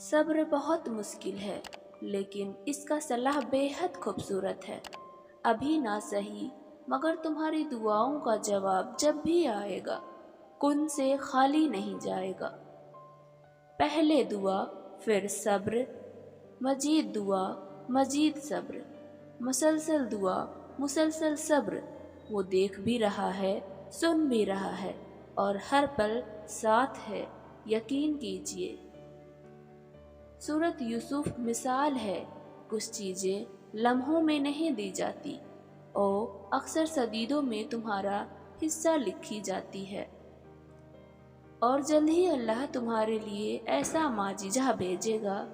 صبر بہت مشکل ہے لیکن اس کا صلاح بے حد خوبصورت ہے۔ ابھی نہ صحیح مگر تمہاری دعاؤں کا جواب جب بھی آئے گا کن سے خالی نہیں جائے گا۔ پہلے دعا پھر صبر، مزید دعا مزید صبر، مسلسل دعا مسلسل صبر۔ وہ دیکھ بھی رہا ہے، سن بھی رہا ہے اور ہر پل ساتھ ہے، یقین کیجیے۔ سورۃ یوسف مثال ہے، کچھ چیزیں لمحوں میں نہیں دی جاتی اور اکثر صدیوں میں تمہارا حصہ لکھی جاتی ہے، اور جلد ہی اللہ تمہارے لیے ایسا معجزہ بھیجے گا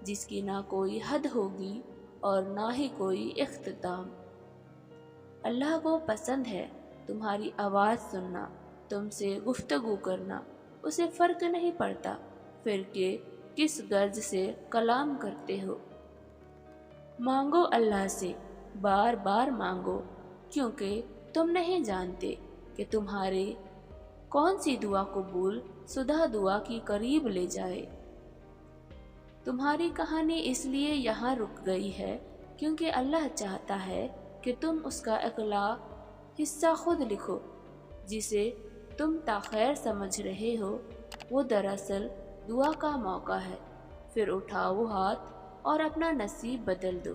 جس کی نہ کوئی حد ہوگی اور نہ ہی کوئی اختتام۔ اللہ کو پسند ہے تمہاری آواز سننا، تم سے گفتگو کرنا۔ اسے فرق نہیں پڑتا پھر کہ کس غرض سے کلام کرتے ہو۔ مانگو اللہ سے، بار بار مانگو، کیونکہ تم نہیں جانتے کہ تمہارے کون سی دعا قبول شدہ دعا کی قریب لے جائے۔ تمہاری کہانی اس لیے یہاں رک گئی ہے کیونکہ اللہ چاہتا ہے کہ تم اس کا اگلا حصہ خود لکھو۔ جسے تم تاخیر سمجھ رہے ہو وہ دراصل دعا کا موقع ہے، پھر اٹھاؤ ہاتھ اور اپنا نصیب بدل دو۔